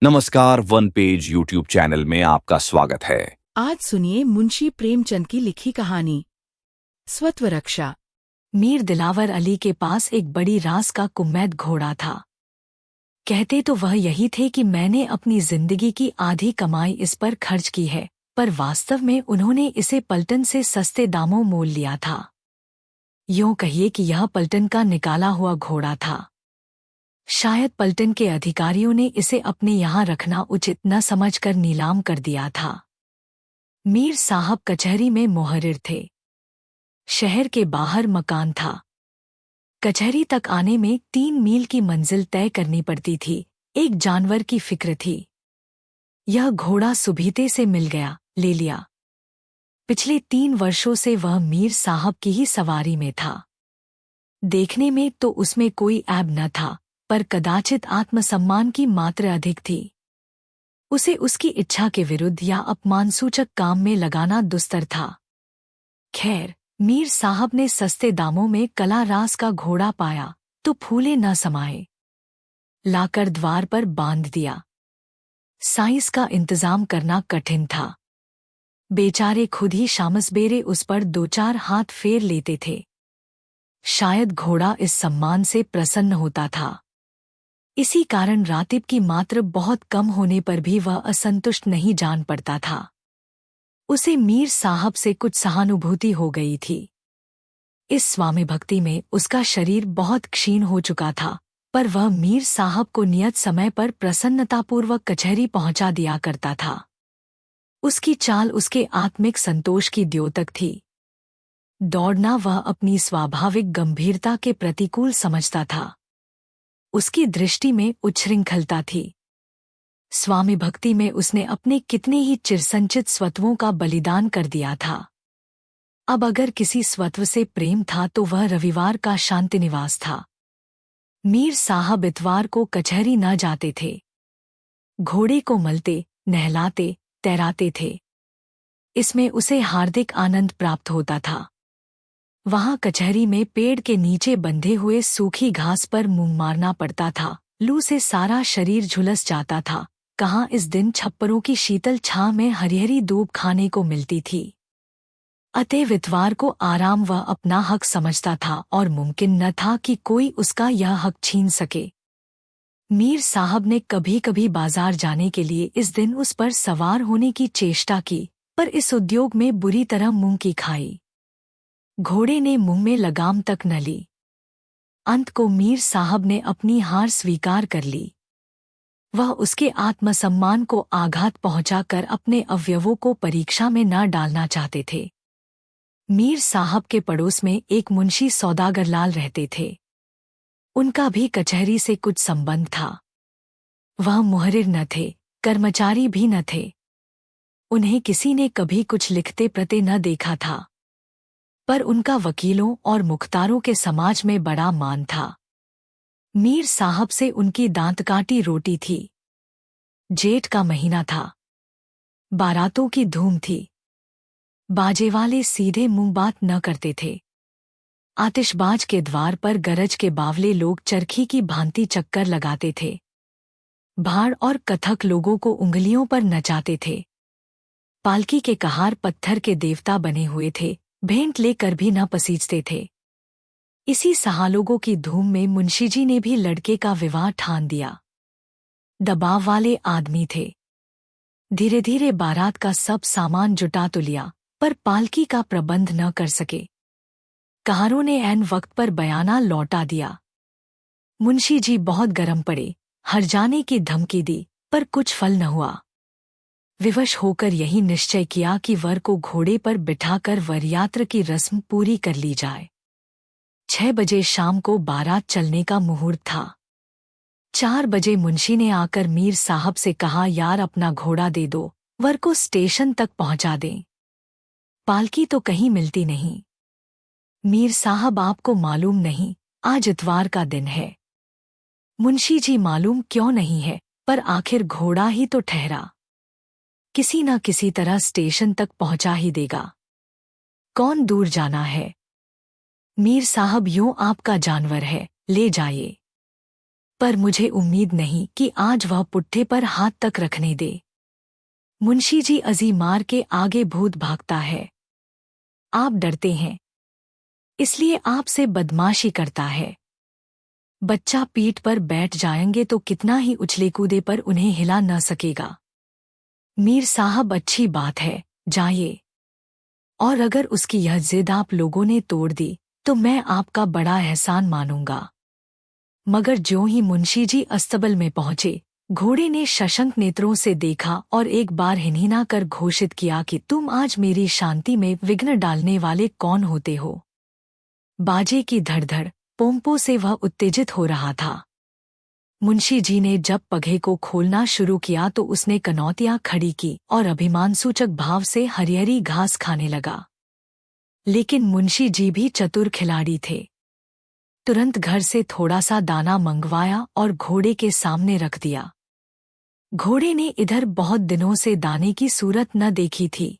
नमस्कार, one page YouTube channel में आपका स्वागत है। आज सुनिए मुंशी प्रेमचंद की लिखी कहानी स्वत्व रक्षा। मीर दिलावर अली के पास एक बड़ी रास का कुम्मैद घोड़ा था। कहते तो वह यही थे कि मैंने अपनी जिंदगी की आधी कमाई इस पर खर्च की है, पर वास्तव में उन्होंने इसे पलटन से सस्ते दामों मोल लिया था। यूं कहिए कि यह पलटन का निकाला हुआ घोड़ा था। शायद पलटन के अधिकारियों ने इसे अपने यहाँ रखना उचित न समझकर नीलाम कर दिया था। मीर साहब कचहरी में मोहरिर थे। शहर के बाहर मकान था। कचहरी तक आने में 3 मील की मंजिल तय करनी पड़ती थी। एक जानवर की फिक्र थी। यह घोड़ा सुबीते से मिल गया, ले लिया। पिछले 3 वर्षों से वह मीर साहब की ही सवारी में था। देखने में तो उसमें कोई ऐब न था, पर कदाचित आत्मसम्मान की मात्रा अधिक थी। उसे उसकी इच्छा के विरुद्ध या अपमानसूचक काम में लगाना दुस्तर था। खैर, मीर साहब ने सस्ते दामों में कला रास का घोड़ा पाया तो फूले न समाये। लाकर द्वार पर बांध दिया। साइंस का इंतजाम करना कठिन था। बेचारे खुद ही शामसबेरे उस पर 2-4 हाथ फेर लेते थे। शायद घोड़ा इस सम्मान से प्रसन्न होता था। इसी कारण रातिब की मात्रा बहुत कम होने पर भी वह असंतुष्ट नहीं जान पड़ता था। उसे मीर साहब से कुछ सहानुभूति हो गई थी। इस स्वामी भक्ति में उसका शरीर बहुत क्षीण हो चुका था, पर वह मीर साहब को नियत समय पर प्रसन्नतापूर्वक कचहरी पहुंचा दिया करता था। उसकी चाल उसके आत्मिक संतोष की द्योतक थी। दौड़ना वह अपनी स्वाभाविक गंभीरता के प्रतिकूल समझता था। उसकी दृष्टि में उच्छृंखलता थी। स्वामी भक्ति में उसने अपने कितने ही चिरसंचित स्वत्वों का बलिदान कर दिया था। अब अगर किसी स्वत्व से प्रेम था तो वह रविवार का शांति निवास था। मीर साहब इतवार को कचहरी न जाते थे। घोड़े को मलते, नहलाते, तैराते थे। इसमें उसे हार्दिक आनंद प्राप्त होता था। वहां कचहरी में पेड़ के नीचे बंधे हुए सूखी घास पर मुंह मारना पड़ता था। लू से सारा शरीर झुलस जाता था। कहाँ इस दिन छप्परों की शीतल छां में हरिहरी दूब खाने को मिलती थी। अतएव इतवार को आराम वह अपना हक समझता था और मुमकिन न था कि कोई उसका यह हक छीन सके। मीर साहब ने कभी कभी बाजार जाने के लिए इस दिन उस पर सवार होने की चेष्टा की, पर इस उद्योग में बुरी तरह मुंह की खाई। घोड़े ने मुंह में लगाम तक न ली। अंत को मीर साहब ने अपनी हार स्वीकार कर ली। वह उसके आत्मसम्मान को आघात पहुंचाकर अपने अवयवों को परीक्षा में न डालना चाहते थे। मीर साहब के पड़ोस में एक मुंशी सौदागर लाल रहते थे। उनका भी कचहरी से कुछ संबंध था। वह मुहर्रिर न थे, कर्मचारी भी न थे। उन्हें किसी ने कभी कुछ लिखते पढ़ते न देखा था, पर उनका वकीलों और मुख्तारों के समाज में बड़ा मान था। मीर साहब से उनकी दांतकाटी रोटी थी। जेठ का महीना था। बारातों की धूम थी। बाजे वाले सीधे मुंह बात न करते थे। आतिशबाज के द्वार पर गरज के बावले लोग चरखी की भांति चक्कर लगाते थे। भाड़ और कथक लोगों को उंगलियों पर नचाते थे। पालकी के कहार पत्थर के देवता बने हुए थे, भेंट लेकर भी न पसीजते थे। इसी सहालोगों की धूम में मुंशीजी ने भी लड़के का विवाह ठान दिया। दबाव वाले आदमी थे। धीरे धीरे बारात का सब सामान जुटा तो लिया, पर पालकी का प्रबंध न कर सके। कहारों ने ऐन वक्त पर बयाना लौटा दिया। मुंशीजी बहुत गर्म पड़े, हर जाने की धमकी दी, पर कुछ फल न हुआ। विवश होकर यही निश्चय किया कि वर को घोड़े पर बिठाकर वरयात्र की रस्म पूरी कर ली जाए। 6 बजे शाम को बारात चलने का मुहूर्त था। 4 बजे मुंशी ने आकर मीर साहब से कहा, यार अपना घोड़ा दे दो, वर को स्टेशन तक पहुंचा दें। पालकी तो कहीं मिलती नहीं। मीर साहब आपको मालूम नहीं, आज इतवार का दिन है। मुंशी जी मालूम क्यों नहीं है, पर आखिर घोड़ा ही तो ठहरा। किसी न किसी तरह स्टेशन तक पहुंचा ही देगा। कौन दूर जाना है। मीर साहब यूं आपका जानवर है, ले जाइए। पर मुझे उम्मीद नहीं कि आज वह पुट्ठे पर हाथ तक रखने दे। मुंशी जी अजीमार के आगे भूत भागता है। आप डरते हैं, इसलिए आपसे बदमाशी करता है। बच्चा पीठ पर बैठ जाएंगे तो कितना ही उछले कूदे पर उन्हें हिला न सकेगा। मीर साहब अच्छी बात है, जाइए। और अगर उसकी यह जिद आप लोगों ने तोड़ दी तो मैं आपका बड़ा एहसान मानूंगा। मगर ज्यों ही मुंशी जी अस्तबल में पहुंचे, घोड़े ने शशंक नेत्रों से देखा और एक बार हिनहिना कर घोषित किया कि तुम आज मेरी शांति में विघ्न डालने वाले कौन होते हो। बाजे की धड़धड़ पोंपों से वह उत्तेजित हो रहा था। मुंशी जी ने जब पघे को खोलना शुरू किया तो उसने कनौतियां खड़ी की और अभिमानसूचक भाव से हरिहरी घास खाने लगा। लेकिन मुंशी जी भी चतुर खिलाड़ी थे। तुरंत घर से थोड़ा सा दाना मंगवाया और घोड़े के सामने रख दिया। घोड़े ने इधर बहुत दिनों से दाने की सूरत न देखी थी।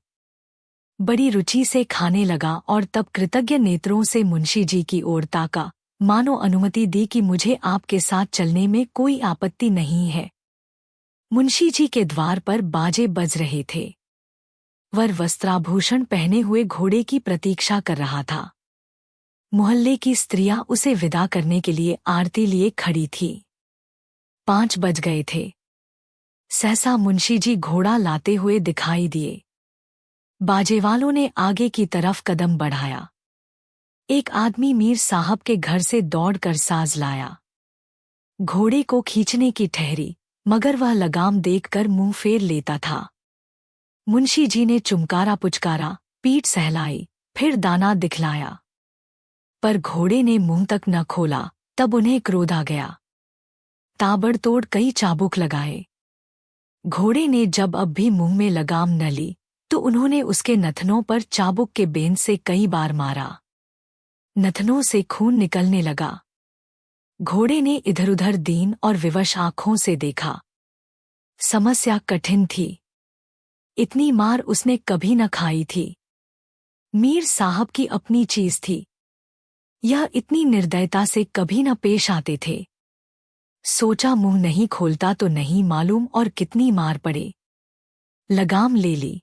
बड़ी रुचि से खाने लगा और तब कृतज्ञ नेत्रों से मुंशी जी की ओर ताका, मानो अनुमति दी कि मुझे आपके साथ चलने में कोई आपत्ति नहीं है। मुंशी जी के द्वार पर बाजे बज रहे थे। वर वस्त्राभूषण पहने हुए घोड़े की प्रतीक्षा कर रहा था। मोहल्ले की स्त्रियां उसे विदा करने के लिए आरती लिए खड़ी थी। 5 बज गए थे। सहसा मुंशी जी घोड़ा लाते हुए दिखाई दिए। बाजेवालों ने आगे की तरफ कदम बढ़ाया। एक आदमी मीर साहब के घर से दौड़कर साज लाया। घोड़े को खींचने की ठहरी, मगर वह लगाम देखकर मुंह फेर लेता था। मुंशी जी ने चुमकारा पुचकारा, पीठ सहलाई, फिर दाना दिखलाया, पर घोड़े ने मुंह तक न खोला। तब उन्हें क्रोध आ गया। ताबड़तोड़ कई चाबुक लगाए। घोड़े ने जब अब भी मुंह में लगाम न ली तो उन्होंने उसके नथनों पर चाबुक के बेंत से कई बार मारा। नथनों से खून निकलने लगा। घोड़े ने इधर-उधर दीन और विवश आंखों से देखा। समस्या कठिन थी। इतनी मार उसने कभी न खाई थी। मीर साहब की अपनी चीज थी। यह इतनी निर्दयता से कभी न पेश आते थे। सोचा मुंह नहीं खोलता तो नहीं मालूम और कितनी मार पड़े। लगाम ले ली।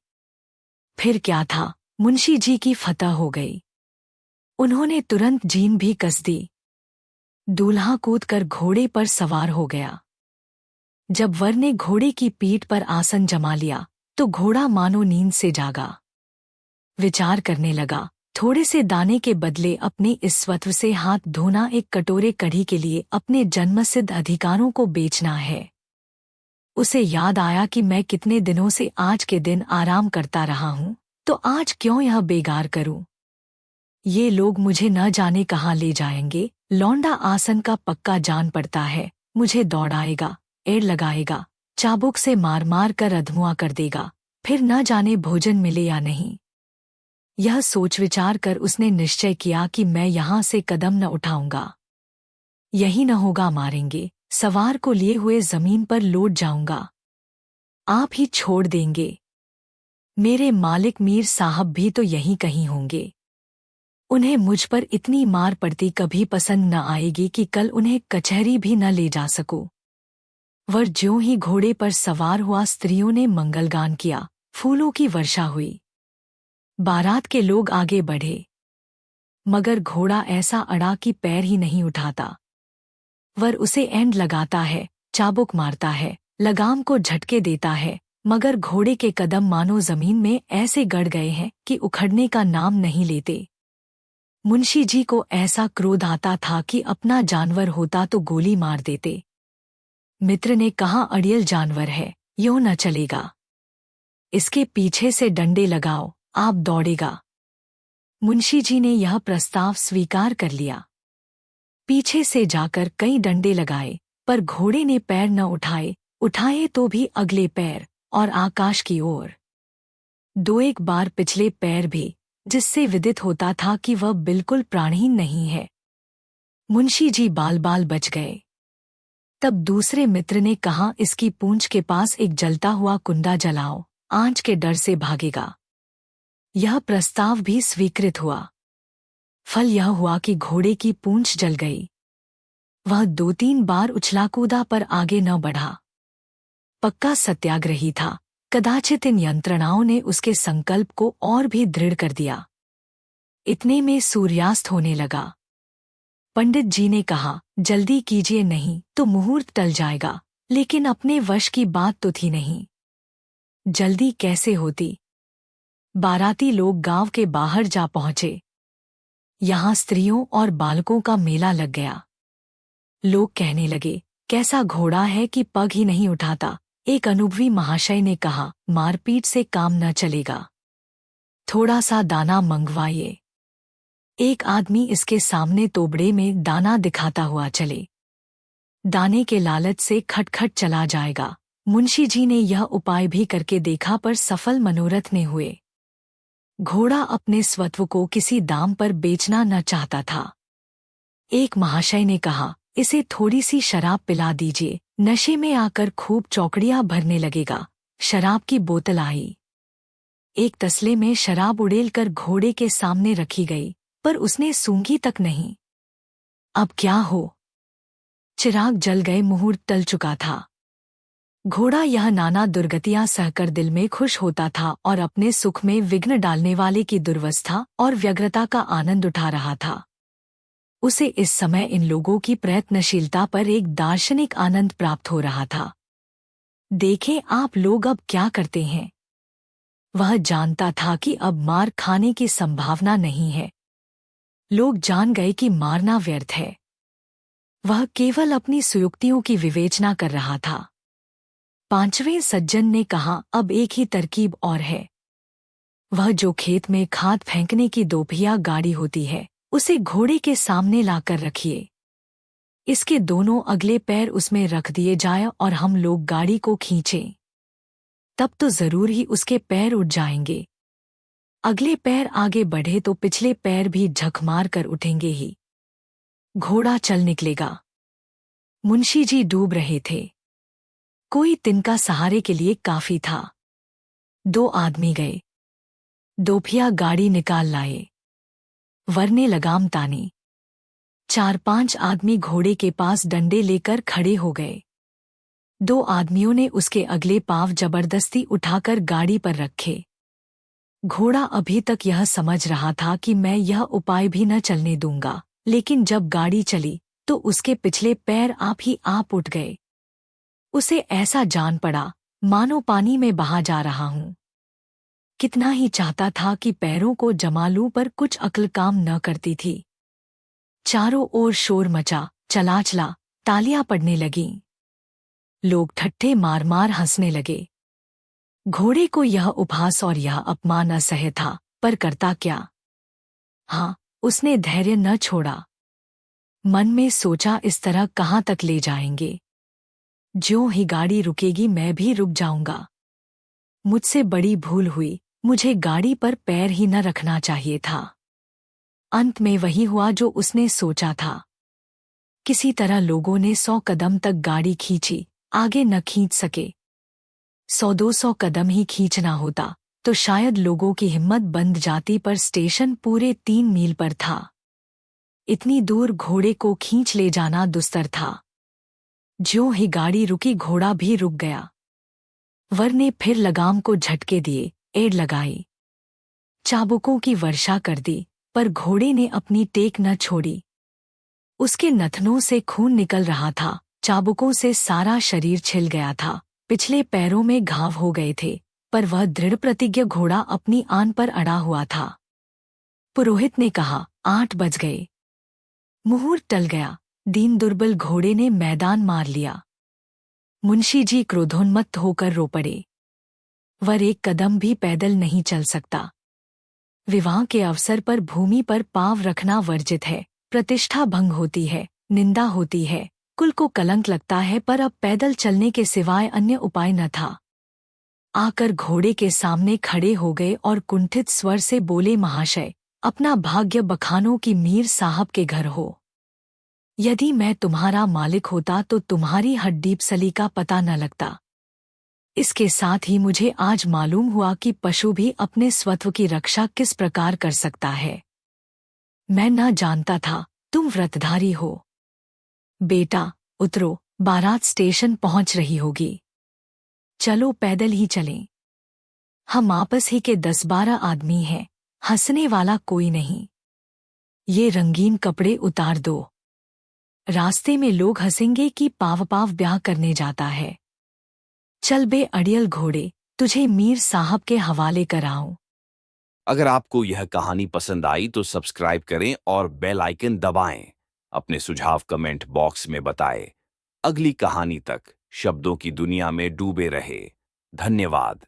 फिर क्या था, मुंशी जी की फतह हो गई। उन्होंने तुरंत जीन भी कस दी। दूल्हा कूदकर घोड़े पर सवार हो गया। जब वर ने घोड़े की पीठ पर आसन जमा लिया तो घोड़ा मानो नींद से जागा। विचार करने लगा, थोड़े से दाने के बदले अपने इस स्वत्व से हाथ धोना एक कटोरे कढ़ी के लिए अपने जन्मसिद्ध अधिकारों को बेचना है। उसे याद आया कि मैं कितने दिनों से आज के दिन आराम करता रहा हूं, तो आज क्यों यह बेगार करूं। ये लोग मुझे न जाने कहाँ ले जाएंगे। लौंडा आसन का पक्का जान पड़ता है। मुझे दौड़ाएगा, एड़ लगाएगा, चाबुक से मार मार कर अधमुआ कर देगा, फिर न जाने भोजन मिले या नहीं। यह सोच विचार कर उसने निश्चय किया कि मैं यहां से कदम न उठाऊंगा। यही न होगा मारेंगे, सवार को लिए हुए जमीन पर लौट जाऊंगा। आप ही छोड़ देंगे। मेरे मालिक मीर साहब भी तो यहीं कहीं होंगे। उन्हें मुझ पर इतनी मार पड़ती कभी पसंद न आएगी कि कल उन्हें कचहरी भी न ले जा सकूं। वर ज्यों ही घोड़े पर सवार हुआ, स्त्रियों ने मंगलगान किया, फूलों की वर्षा हुई। बारात के लोग आगे बढ़े, मगर घोड़ा ऐसा अड़ा कि पैर ही नहीं उठाता। वर उसे एंड लगाता है, चाबुक मारता है, लगाम को झटके देता है, मगर घोड़े के कदम मानो जमीन में ऐसे गड़ गए हैं कि उखड़ने का नाम नहीं लेते। मुंशी जी को ऐसा क्रोध आता था कि अपना जानवर होता तो गोली मार देते। मित्र ने कहा, अड़ियल जानवर है, यूं न चलेगा। इसके पीछे से डंडे लगाओ, आप दौड़ेगा। मुंशी जी ने यह प्रस्ताव स्वीकार कर लिया। पीछे से जाकर कई डंडे लगाए, पर घोड़े ने पैर न उठाए तो भी अगले पैर और आकाश की ओर। 2-1 बार पिछले पैर भी, जिससे विदित होता था कि वह बिल्कुल प्राणहीन नहीं है। मुंशी जी बाल बाल बच गए। तब दूसरे मित्र ने कहा, इसकी पूंछ के पास एक जलता हुआ कुंडा जलाओ, आंच के डर से भागेगा। यह प्रस्ताव भी स्वीकृत हुआ। फल यह हुआ कि घोड़े की पूंछ जल गई। वह 2-3 बार उछला कूदा पर आगे न बढ़ा। पक्का सत्याग्रही था। कदाचित इन यंत्रणाओं ने उसके संकल्प को और भी दृढ़ कर दिया। इतने में सूर्यास्त होने लगा। पंडित जी ने कहा, जल्दी कीजिए, नहीं तो मुहूर्त टल जाएगा। लेकिन अपने वश की बात तो थी नहीं। जल्दी कैसे होती। बाराती लोग गांव के बाहर जा पहुंचे। यहाँ स्त्रियों और बालकों का मेला लग गया। लोग कहने लगे, कैसा घोड़ा है कि पग ही नहीं उठाता। एक अनुभवी महाशय ने कहा, मारपीट से काम न चलेगा, थोड़ा सा दाना मंगवाइए। एक आदमी इसके सामने तोबड़े में दाना दिखाता हुआ चले। दाने के लालच से खटखट चला जाएगा। मुंशी जी ने यह उपाय भी करके देखा पर सफल मनोरथ ने हुए। घोड़ा अपने स्वत्व को किसी दाम पर बेचना न चाहता था। एक महाशय ने कहा, इसे थोड़ी सी शराब पिला दीजिए, नशे में आकर खूब चौकड़ियां भरने लगेगा। शराब की बोतल आई। एक तसले में शराब उड़ेल कर घोड़े के सामने रखी गई, पर उसने सूंघी तक नहीं। अब क्या हो। चिराग जल गए, मुहूर्त टल चुका था। घोड़ा यह नाना दुर्गतियां सहकर दिल में खुश होता था और अपने सुख में विघ्न डालने वाले की दुर्वस्था और व्यग्रता का आनंद उठा रहा था। उसे इस समय इन लोगों की प्रयत्नशीलता पर एक दार्शनिक आनंद प्राप्त हो रहा था। देखें आप लोग अब क्या करते हैं। वह जानता था कि अब मार खाने की संभावना नहीं है। लोग जान गए कि मारना व्यर्थ है। वह केवल अपनी सुयुक्तियों की विवेचना कर रहा था। 5वें सज्जन ने कहा, अब एक ही तरकीब और है। वह जो खेत में खाद फेंकने की दोपहिया गाड़ी होती है, उसे घोड़े के सामने लाकर रखिए। इसके दोनों अगले पैर उसमें रख दिए जाए और हम लोग गाड़ी को खींचें। तब तो जरूर ही उसके पैर उठ जाएंगे। अगले पैर आगे बढ़े तो पिछले पैर भी झक मार कर उठेंगे ही। घोड़ा चल निकलेगा। मुंशी जी डूब रहे थे। कोई तिनका सहारे के लिए काफी था। 2 आदमी गए, दोपहिया गाड़ी निकाल लाए। वरने लगाम तानी। 4-5 आदमी घोड़े के पास डंडे लेकर खड़े हो गए। 2 आदमियों ने उसके अगले पांव जबरदस्ती उठाकर गाड़ी पर रखे। घोड़ा अभी तक यह समझ रहा था कि मैं यह उपाय भी न चलने दूंगा, लेकिन जब गाड़ी चली तो उसके पिछले पैर आप ही आप उठ गए। उसे ऐसा जान पड़ा मानो पानी में बहा जा रहा हूं। कितना ही चाहता था कि पैरों को जमा लूं, पर कुछ अक्ल काम न करती थी। चारों ओर शोर मचा, चला तालियां पड़ने लगीं। लोग ठट्ठे मार मार हंसने लगे। घोड़े को यह उपहास और यह अपमान असह्य था, पर करता क्या। हाँ, उसने धैर्य न छोड़ा। मन में सोचा, इस तरह कहाँ तक ले जाएंगे। ज्यों ही गाड़ी रुकेगी मैं भी रुक जाऊंगा। मुझसे बड़ी भूल हुई, मुझे गाड़ी पर पैर ही न रखना चाहिए था। अंत में वही हुआ जो उसने सोचा था। किसी तरह लोगों ने 100 कदम तक गाड़ी खींची, आगे न खींच सके। 100-200 कदम ही खींचना होता तो शायद लोगों की हिम्मत बंध जाती, पर स्टेशन पूरे 3 मील पर था। इतनी दूर घोड़े को खींच ले जाना दुस्तर था। ज्यों ही गाड़ी रुकी घोड़ा भी रुक गया। वर ने फिर लगाम को झटके दिए, एड़ लगाई, चाबुकों की वर्षा कर दी, पर घोड़े ने अपनी टेक न छोड़ी। उसके नथनों से खून निकल रहा था, चाबुकों से सारा शरीर छिल गया था, पिछले पैरों में घाव हो गए थे, पर वह दृढ़ प्रतिज्ञ घोड़ा अपनी आन पर अड़ा हुआ था। पुरोहित ने कहा, 8 बज गए। मुहूर्त टल गया। दीन दुर्बल घोड़े ने मैदान मार लिया। मुंशी जी क्रोधोन्मत्त होकर रो पड़े। वर एक कदम भी पैदल नहीं चल सकता। विवाह के अवसर पर भूमि पर पांव रखना वर्जित है, प्रतिष्ठा भंग होती है, निंदा होती है, कुल को कलंक लगता है, पर अब पैदल चलने के सिवाय अन्य उपाय न था। आकर घोड़े के सामने खड़े हो गए और कुंठित स्वर से बोले, महाशय, अपना भाग्य बखानो कि मीर साहब के घर हो। यदि मैं तुम्हारा मालिक होता तो तुम्हारी हड्डीपसली का पता न लगता। इसके साथ ही मुझे आज मालूम हुआ कि पशु भी अपने स्वत्व की रक्षा किस प्रकार कर सकता है। मैं न जानता था तुम व्रतधारी हो। बेटा उतरो, बारात स्टेशन पहुंच रही होगी। चलो पैदल ही चलें। हम आपस ही के 10-12 आदमी हैं, हंसने वाला कोई नहीं। ये रंगीन कपड़े उतार दो। रास्ते में लोग हंसेंगे कि पाव पाव ब्याह करने जाता है। चल बे अड़ियल घोड़े, तुझे मीर साहब के हवाले कराऊं। अगर आपको यह कहानी पसंद आई तो सब्सक्राइब करें और बेल आइकन दबाएं। अपने सुझाव कमेंट बॉक्स में बताएं। अगली कहानी तक शब्दों की दुनिया में डूबे रहे। धन्यवाद।